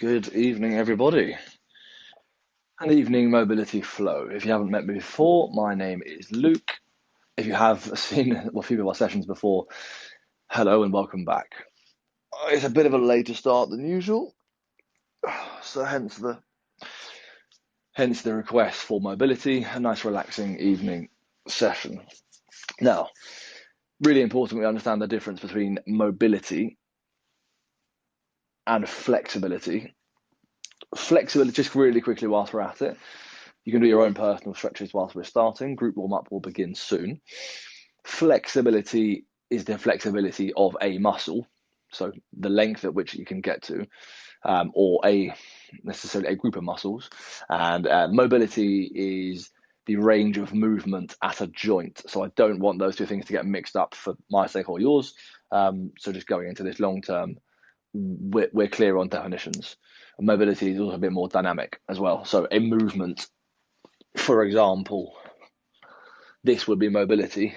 Good evening, everybody. An evening mobility flow. If you haven't met me before, my name is Luke. If you have seen a few of our sessions before, hello and welcome back. It's a bit of a later start than usual, so hence the request for mobility, a nice relaxing evening session. Now, really important we understand the difference between mobility and flexibility. Flexibility, just really quickly whilst we're at it, you can do your own personal stretches whilst we're starting. Group warm-up will begin soon. Flexibility is the flexibility of a muscle, so the length at which you can get to, or necessarily a group of muscles. And mobility is the range of movement at a joint. So I don't want those two things to get mixed up for my sake or yours. So just going into this long term, we're clear on definitions. Mobility is also a bit more dynamic as well. So a movement, for example, this would be mobility,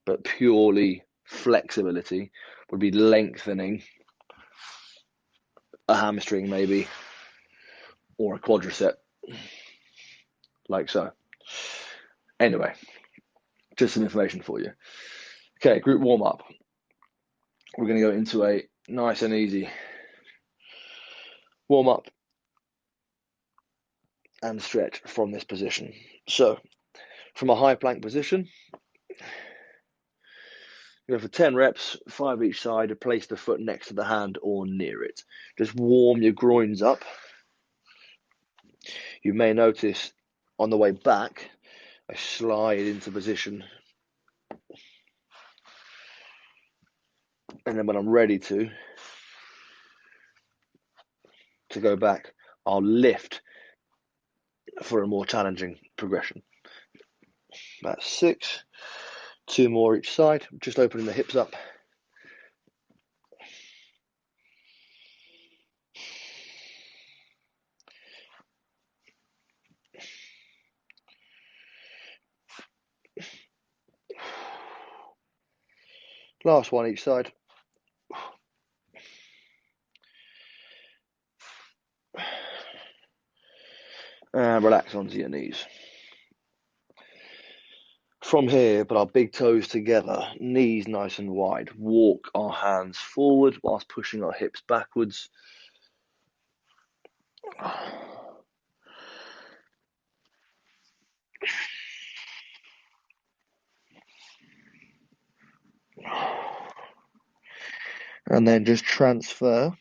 but purely flexibility would be lengthening a hamstring maybe, or a quadricep, like so. Anyway, just some information for you. Okay, group warm up. We're going to go into a nice and easy warm up and stretch from this position. So, from a high plank position, go for 10 reps, 5 each side, place the foot next to the hand or near it. Just warm your groins up. You may notice on the way back, I slide into position. And then when I'm ready to go back, I'll lift for a more challenging progression. That's 6. 2 more each side, just opening the hips up. Last one each side. And relax onto your knees. From here, put our big toes together, knees nice and wide. Walk our hands forward whilst pushing our hips backwards. And then just transfer.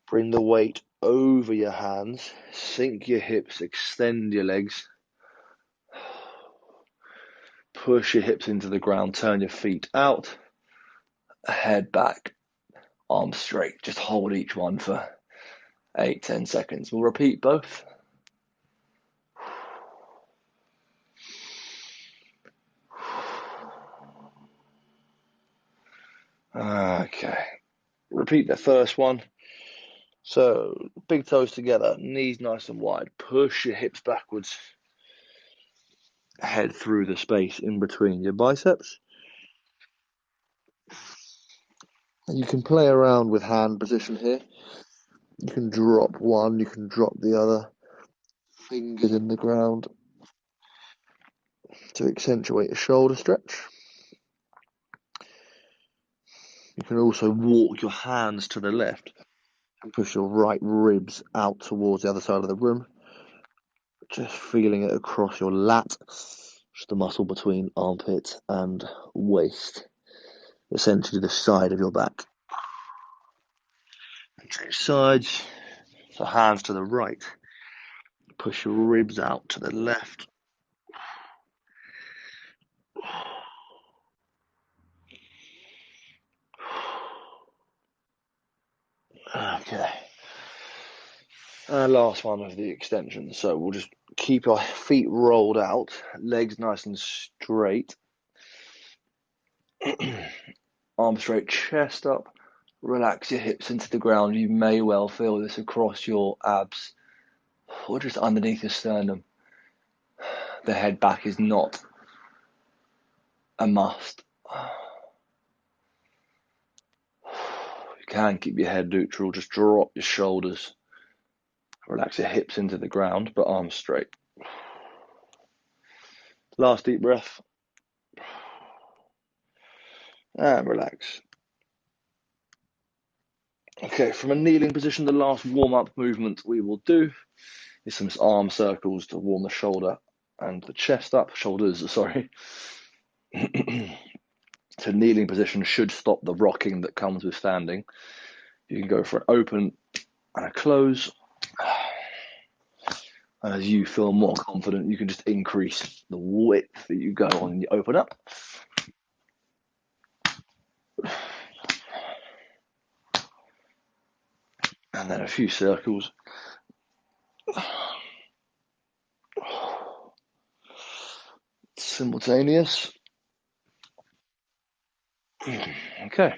Bring the weight over your hands. Sink your hips, extend your legs. Push your hips into the ground, turn your feet out. Head back, arms straight. Just hold each one for 8-10 seconds. We'll repeat both. Okay. Repeat the first one. So, big toes together, knees nice and wide. Push your hips backwards. Head through the space in between your biceps. And you can play around with hand position here. You can drop one, you can drop the other. Fingers in the ground to accentuate a shoulder stretch. You can also walk your hands to the left and push your right ribs out towards the other side of the room. Just feeling it across your lat, just the muscle between armpit and waist, essentially the side of your back. And change sides, so hands to the right, push your ribs out to the left. Okay. And last one of the extensions. So we'll just keep our feet rolled out, legs nice and straight. Arms straight, chest up. Relax your hips into the ground. You may well feel this across your abs or just underneath your sternum. The head back is not a must. can, keep your head neutral, just drop your shoulders, relax your hips into the ground, but arms straight. Last deep breath, and relax. Okay, from a kneeling position, the last warm-up movement we will do is some arm circles to warm the shoulder and the chest up, shoulders, sorry. So kneeling position should stop the rocking that comes with standing. You can go for an open and a close. And as you feel more confident, you can just increase the width that you go on and you open up. And then a few circles. Simultaneous. Okay.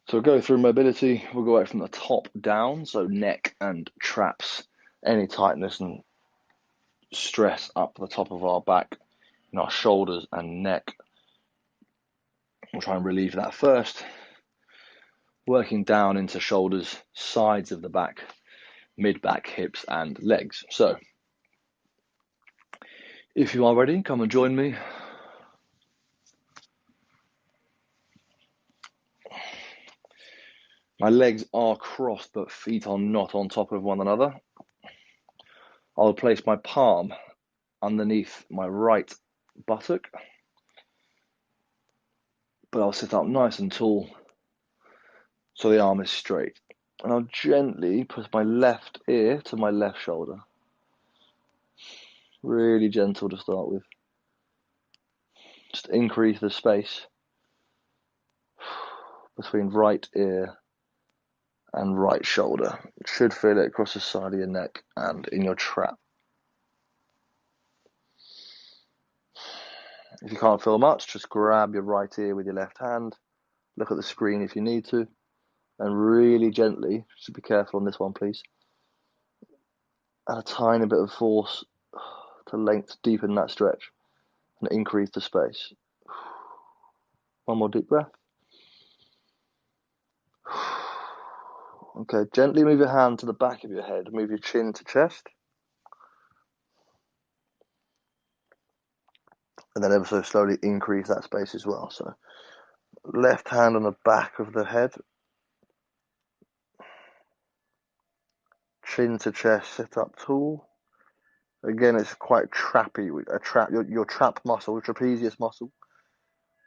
So we'll go through mobility. We'll go out from the top down, so neck and traps, any tightness and stress up the top of our back, in our shoulders and neck. We'll try and relieve that first. Working down into shoulders, sides of the back, mid-back, hips and legs. So if you are ready, come and join me. My legs are crossed, but feet are not on top of one another. I'll place my palm underneath my right buttock, but I'll sit up nice and tall so the arm is straight. And I'll gently put my left ear to my left shoulder. Really gentle to start with. Just increase the space between right ear and right shoulder. You should feel it across the side of your neck and in your trap. If you can't feel much, just grab your right ear with your left hand, look at the screen if you need to, and really gently, just be careful on this one please, add a tiny bit of force to length, deepen that stretch and increase the space. One more deep breath. Okay, gently move your hand to the back of your head, move your chin to chest. And then ever so slowly increase that space as well. So left hand on the back of the head, chin to chest, sit up tall. Again, it's quite trappy. Your trap muscle, trapezius muscle,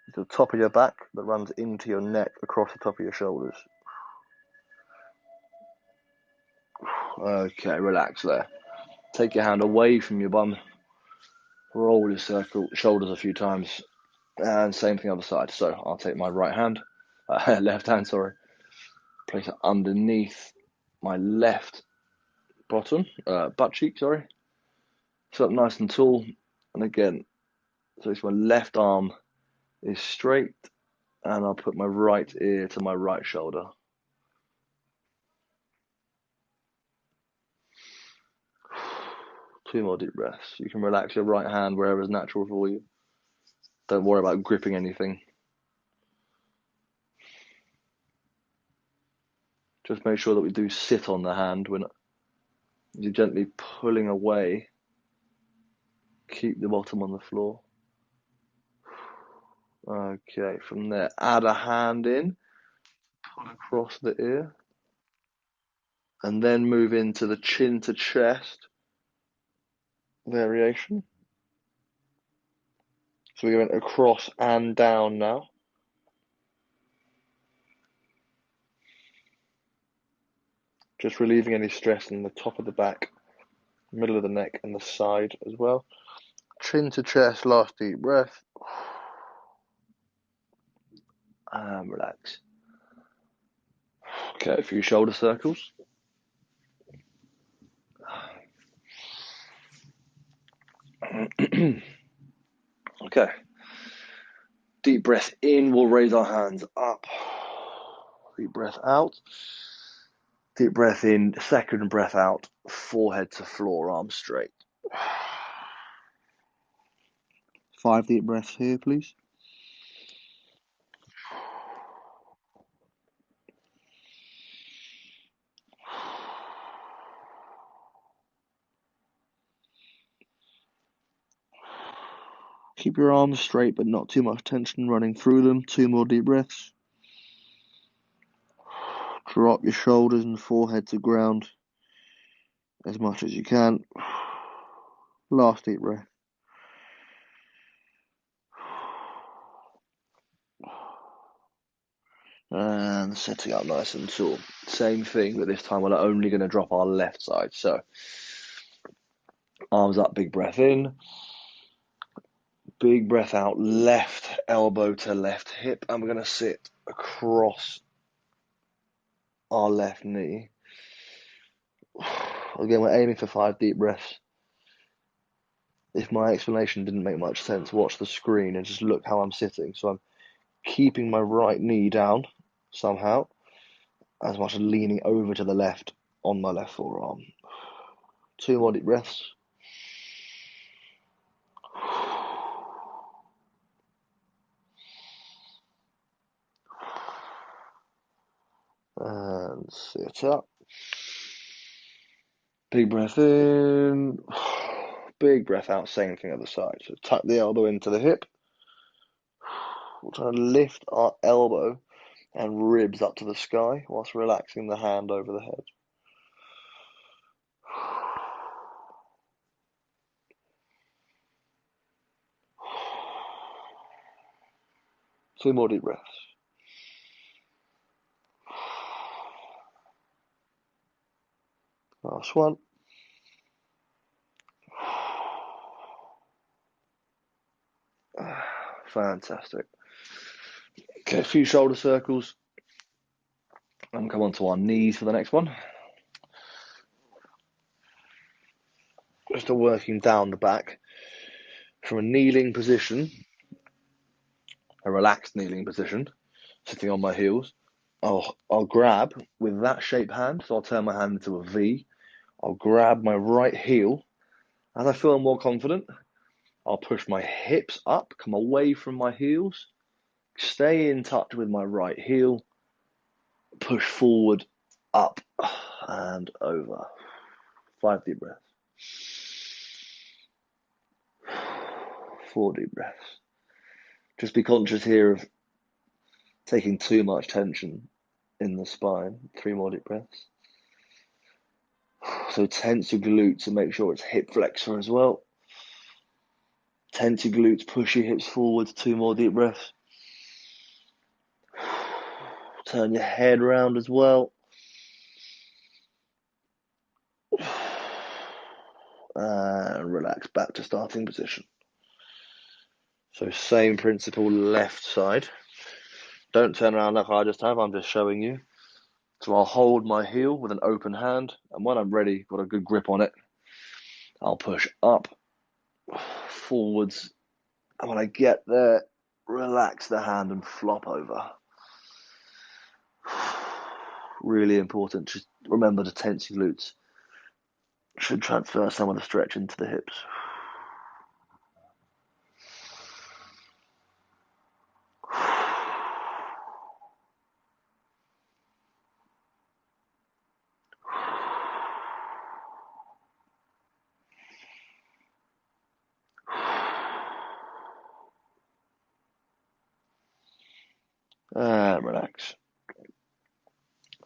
is the top of your back that runs into your neck across the top of your shoulders. Okay, relax there. Take your hand away from your bum. Roll your shoulders a few times. And same thing other side. So I'll take my right hand, left hand, sorry. Place it underneath my left butt cheek, sorry. Sit up nice and tall. And again, so it's my left arm is straight. And I'll put my right ear to my right shoulder. Two more deep breaths. You can relax your right hand wherever is natural for you. Don't worry about gripping anything. Just make sure that we do sit on the hand. You're gently pulling away. Keep the bottom on the floor. Okay, from there, add a hand in. Pull across the ear. And then move into the chin to chest variation. So we're going across and down now. Just relieving any stress in the top of the back, middle of the neck and the side as well. Chin to chest, last deep breath. And relax. Okay, a few shoulder circles. Okay. Deep breath in, we'll raise our hands up. Deep breath out. Deep breath in, second breath out, forehead to floor, arms straight. 5 deep breaths here, please. Keep your arms straight, but not too much tension running through them. 2 more deep breaths. Drop your shoulders and forehead to ground as much as you can. Last deep breath. And setting up nice and tall. Same thing, but this time we're only going to drop our left side. So, arms up, big breath in. Big breath out, left elbow to left hip. And we're going to sit across our left knee. Again, we're aiming for 5 deep breaths. If my explanation didn't make much sense, watch the screen and just look how I'm sitting. So I'm keeping my right knee down somehow, as much as leaning over to the left on my left forearm. 2 more deep breaths. And sit up. Big breath in. Big breath out, same thing other side. So tuck the elbow into the hip. We'll try to lift our elbow and ribs up to the sky whilst relaxing the hand over the head. 2 more deep breaths. Last one. Fantastic. Okay, a few shoulder circles. And come onto our knees for the next one. Just working down the back from a kneeling position, a relaxed kneeling position, sitting on my heels. I'll grab with that shape hand, so I'll turn my hand into a V. I'll grab my right heel. As I feel more confident, I'll push my hips up, come away from my heels, stay in touch with my right heel, push forward, up, and over. 5 deep breaths. 4 deep breaths. Just be conscious here of taking too much tension in the spine. 3 more deep breaths. So tense your glutes and make sure it's hip flexor as well. Tense your glutes, push your hips forward. 2 more deep breaths. Turn your head around as well. And relax back to starting position. So same principle, left side. Don't turn around like I just have, I'm just showing you. So I'll hold my heel with an open hand, and when I'm ready, got a good grip on it, I'll push up, forwards, and when I get there, relax the hand and flop over. Really important, just remember to tense your glutes. Should transfer some of the stretch into the hips. And relax.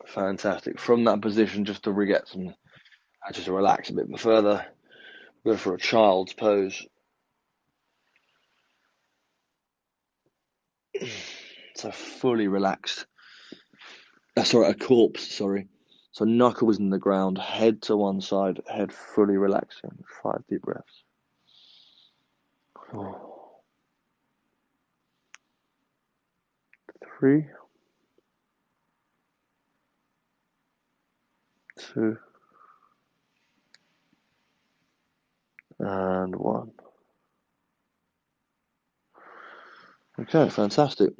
Fantastic. From that position, just to re-get some, just to relax a bit further, go for a child's pose. So fully relaxed. A corpse, sorry. So knuckles in the ground, head to one side, head fully relaxing. 5 deep breaths. 3, 2, and 1. Okay, fantastic.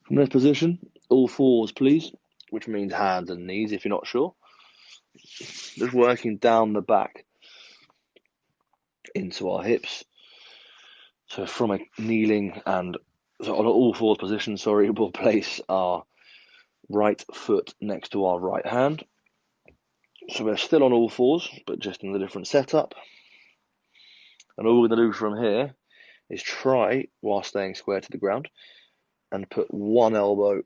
From this position, all fours, please, which means hands and knees if you're not sure. Just working down the back into our hips. So from a kneeling and so on all fours position, we'll place our right foot next to our right hand. So we're still on all fours, but just in a different setup. And all we're going to do from here is try, while staying square to the ground, and put one elbow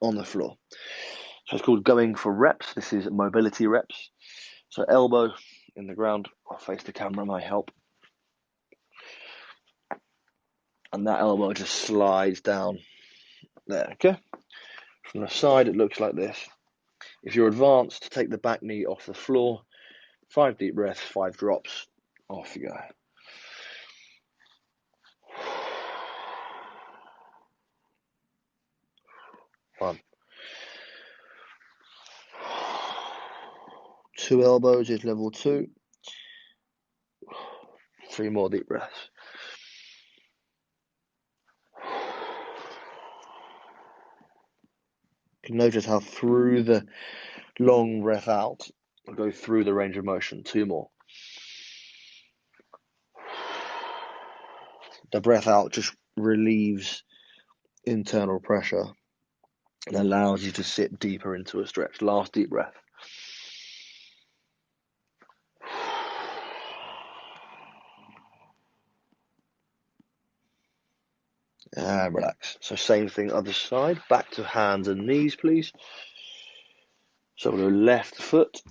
on the floor. So it's called going for reps. This is mobility reps. So elbow in the ground. I'll face the camera, might help. And that elbow just slides down there, okay? From the side, it looks like this. If you're advanced, take the back knee off the floor. 5 deep breaths, 5 drops. Off you go. 1. 2 elbows is level 2. 3 more deep breaths. You can notice how through the long breath out, I'll go through the range of motion. 2 more. The breath out just relieves internal pressure and allows you to sit deeper into a stretch. Last deep breath. And relax. So same thing, other side. Back to hands and knees, please. So we'll go left foot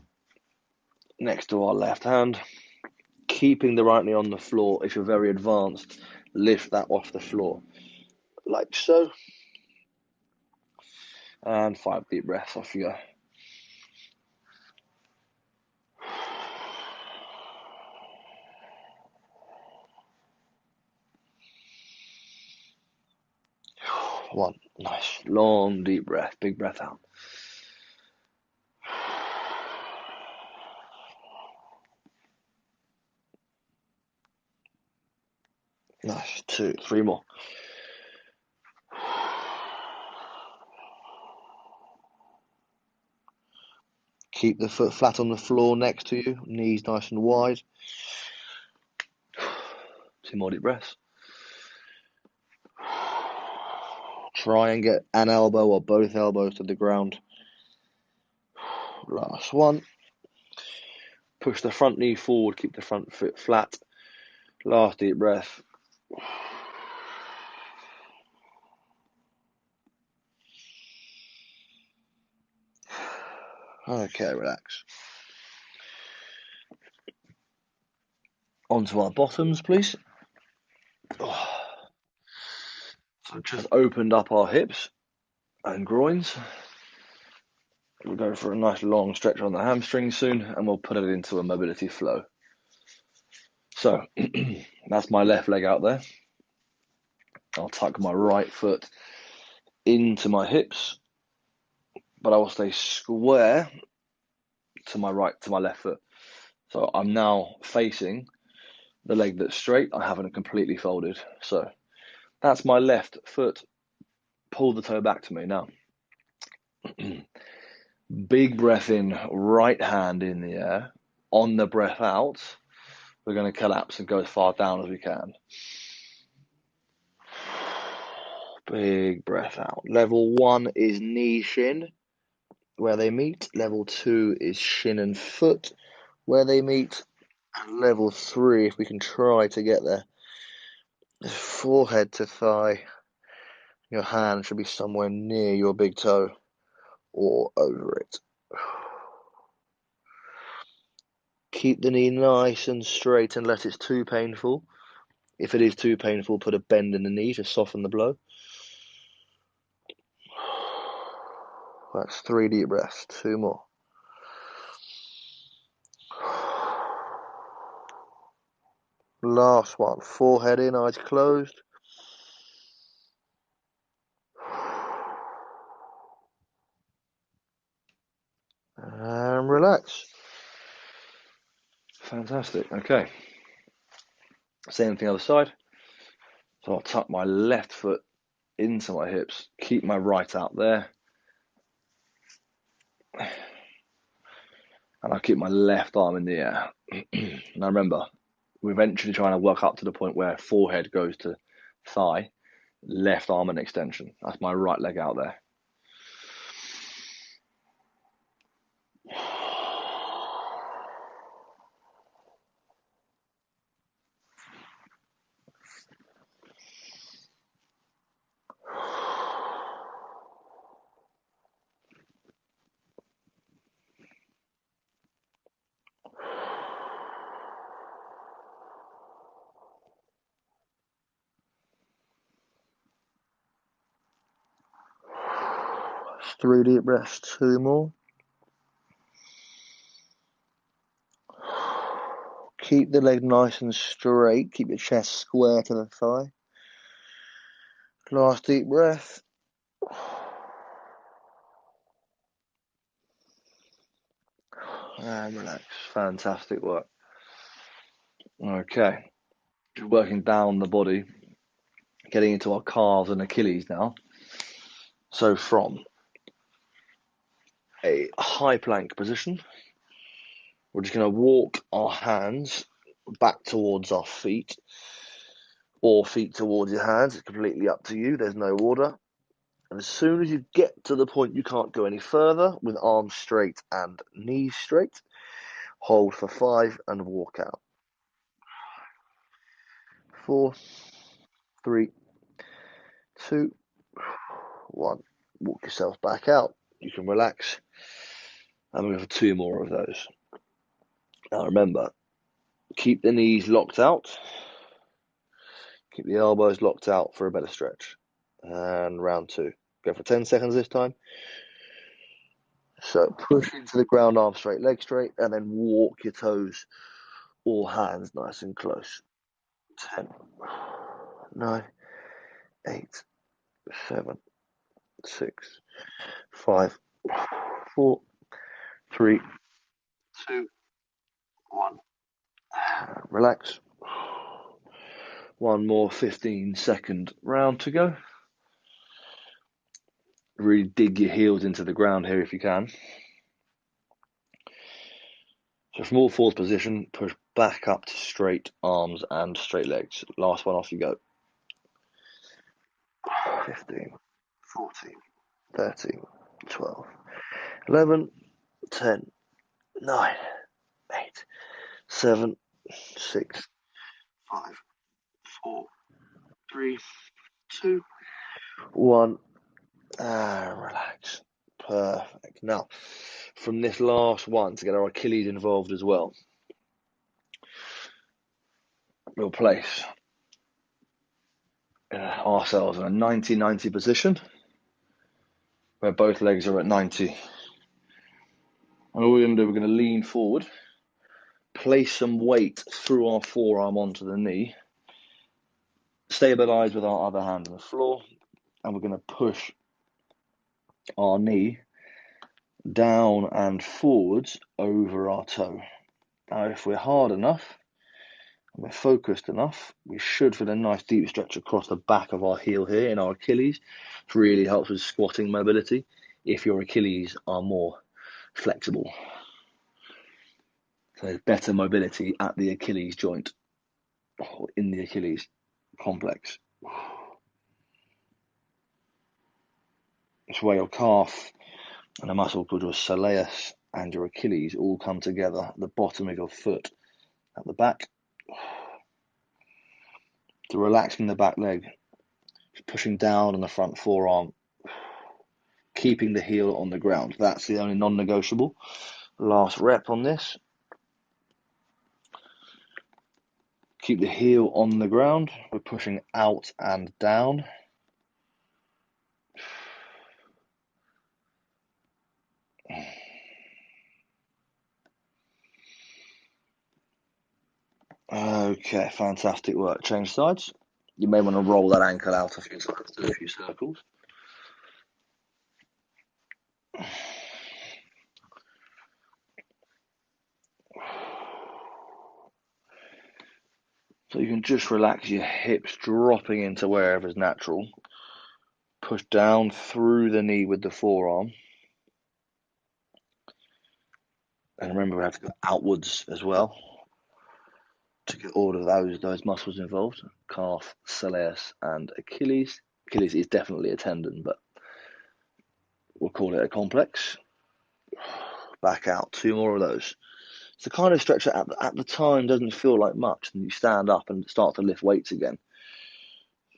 next to our left hand. Keeping the right knee on the floor. If you're very advanced, lift that off the floor. Like so. And 5 deep breaths, off you go. One. Nice. Long deep breath. Big breath out. Nice. 2. 3 more. Keep the foot flat on the floor next to you. Knees nice and wide. 2 more deep breaths. Try and get an elbow or both elbows to the ground. Last one. Push the front knee forward, keep the front foot flat. Last deep breath. Okay, relax. Onto our bottoms, please. So just opened up our hips and groins. We'll go for a nice long stretch on the hamstrings soon, and we'll put it into a mobility flow. So that's my left leg out there. I'll tuck my right foot into my hips, but I will stay square to my left foot. So I'm now facing the leg that's straight. I haven't completely folded. So that's my left foot. Pull the toe back to me now. Big breath in, right hand in the air. On the breath out, we're going to collapse and go as far down as we can. Big breath out. Level 1 is knee shin, where they meet. Level 2 is shin and foot, where they meet. And level 3, if we can try to get there, is forehead to thigh. Your hand should be somewhere near your big toe or over it. Keep the knee nice and straight unless it's too painful. If it is too painful, put a bend in the knee to soften the blow. That's 3 deep breaths. 2 more. Last one. Forehead in, eyes closed. And relax. Fantastic. Okay. Same thing other side. So I'll tuck my left foot into my hips, keep my right out there, and I'll keep my left arm in the air. Now remember, we're eventually trying to work up to the point where forehead goes to thigh, left arm an extension. That's my right leg out there. 3 deep breaths, 2 more. Keep the leg nice and straight. Keep your chest square to the thigh. Last deep breath. And relax. Fantastic work. Okay. Just working down the body, getting into our calves and Achilles now. So from a high plank position, we're just going to walk our hands back towards our feet, or feet towards your hands. It's completely up to you. There's no order. And as soon as you get to the point you can't go any further, with arms straight and knees straight, hold for 5 and walk out. 4, 3, 2, 1. Walk yourself back out. You can relax. And we'll go for 2 more of those. Now remember, keep the knees locked out. Keep the elbows locked out for a better stretch. And round 2. Go for 10 seconds this time. So push into the ground, arms straight, legs straight, and then walk your toes or hands nice and close. 10, 9, 8, 7, 6, 5, 4, 3, 2, 1. Relax. 1 more 15-second round to go. Really dig your heels into the ground here if you can. So from all fours position, push back up to straight arms and straight legs. Last one, off you go. 15, 14, 13, 12, 11, 10, 9, 8, 7, 6, 5, 4, 3, 2, 1. And relax. Perfect. Now, from this last one, to get our Achilles involved as well, we'll place ourselves in a 90-90 position, where both legs are at 90. And all we're going to do, we're going to lean forward, place some weight through our forearm onto the knee, stabilize with our other hand on the floor, and we're going to push our knee down and forwards over our toe. Now, if we're hard enough and we're focused enough, we should feel a nice deep stretch across the back of our heel here in our Achilles. It really helps with squatting mobility if your Achilles are more flexible. So there's better mobility at the Achilles joint, or in the Achilles complex. It's where your calf and a muscle called your soleus and your Achilles all come together at the bottom of your foot at the back. So relaxing the back leg, just pushing down on the front forearm, keeping the heel on the ground. That's the only non-negotiable. Last rep on this. Keep the heel on the ground. We're pushing out and down. Okay, fantastic work. Change sides. You may want to roll that ankle out a few times, do a few circles. So you can just relax your hips, dropping into wherever's natural. Push down through the knee with the forearm. And remember, we have to go outwards as well to get all of those muscles involved. Calf, soleus, and Achilles. Achilles is definitely a tendon, but we'll call it a complex. Back out. 2 more of those. It's the kind of stretch that at the time doesn't feel like much, and you stand up and start to lift weights again.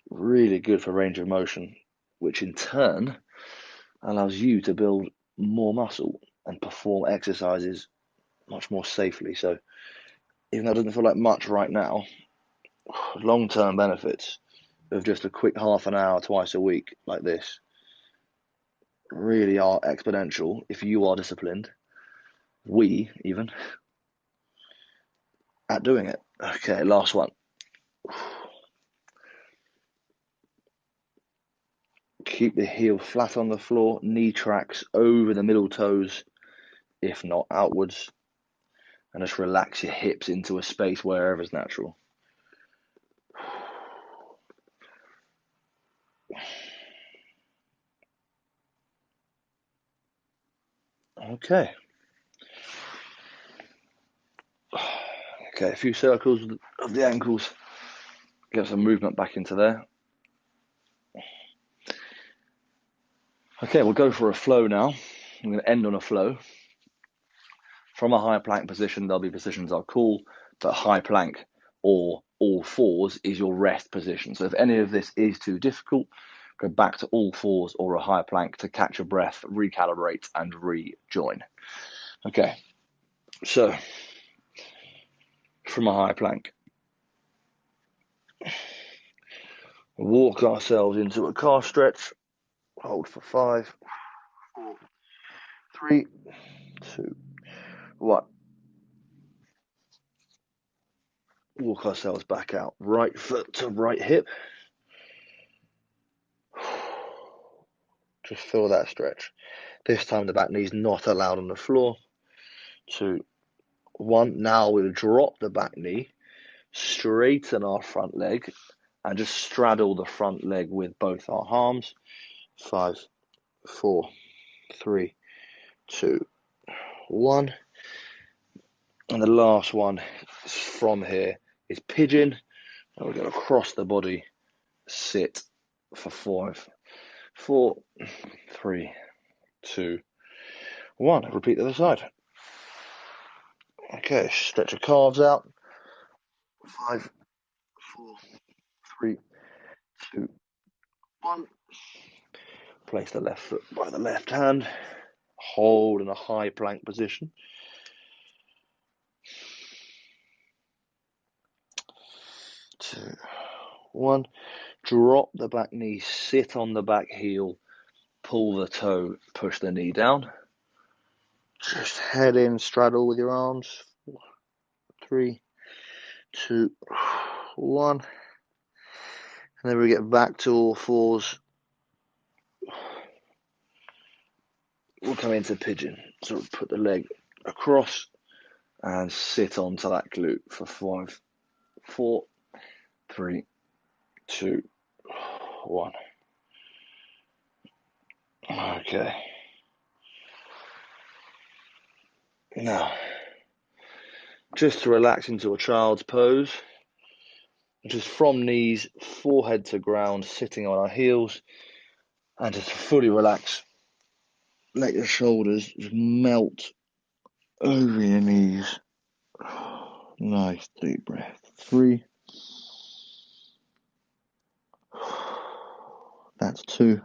Really good for range of motion, which in turn allows you to build more muscle and perform exercises much more safely. So even though it doesn't feel like much right now, long-term benefits of just a quick half an hour twice a week like this really are exponential if you are disciplined. We even at doing it. Okay, last one. Keep the heel flat on the floor, knee tracks over the middle toes, if not outwards, and just relax your hips into a space wherever is natural. Okay. Okay, a few circles of the ankles. Get some movement back into there. Okay, we'll go for a flow now. I'm going to end on a flow. From a high plank position, there'll be positions I'll call, but high plank or all fours is your rest position. So if any of this is too difficult, go back to all fours or a high plank to catch your breath, recalibrate, and rejoin. Okay, so from a high plank, walk ourselves into a calf stretch, hold for 5, 4, 3, 2, 1. Walk ourselves back out, right foot to right hip. Just feel that stretch. This time the back knee's not allowed on the floor. 2, 1. Now we'll drop the back knee, straighten our front leg, and just straddle the front leg with both our arms. 5, 4, 3, 2, 1. And the last one from here is pigeon. And we're going to cross the body, sit for 5, 4, 3, 2, 1. Repeat the other side. Okay, stretch your calves out. 5, 4, 3, 2, 1. Place the left foot by the left hand. Hold in a high plank position. 2, 1. Drop the back knee, sit on the back heel, pull the toe, push the knee down. Just head in, straddle with your arms. 4, 3, 2, 1. And then we get back to all fours. We'll come into pigeon. So we'll put the leg across and sit onto that glute for 5, 4, 3, 2, 1. Okay. Now, just to relax into a child's pose, just from knees, forehead to ground, sitting on our heels, and just fully relax. Let your shoulders just melt over your knees. Nice deep breath. 3. That's 2.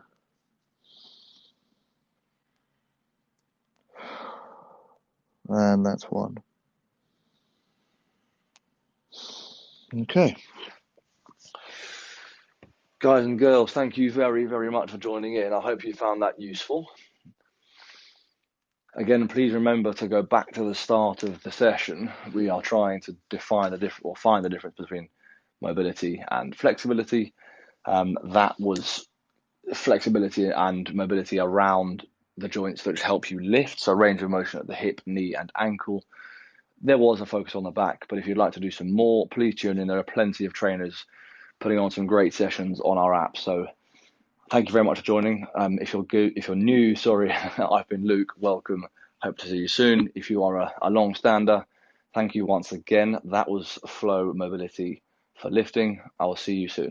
And that's 1. Okay. Guys and girls, thank you very, very much for joining in. I hope you found that useful. Again, please remember to go back to the start of the session. We are trying to define the difference or find the difference between mobility and flexibility. That was flexibility and mobility around the joints that help you lift, so range of motion at the hip, knee, and ankle. There was a focus on the back, but if you'd like to do some more, please tune in. There are plenty of trainers putting on some great sessions on our app. So thank you very much for joining. If you're new, sorry, I've been Luke. Welcome. Hope to see you soon. If you are a long stander, thank you once again. That was flow mobility for lifting. I will see you soon.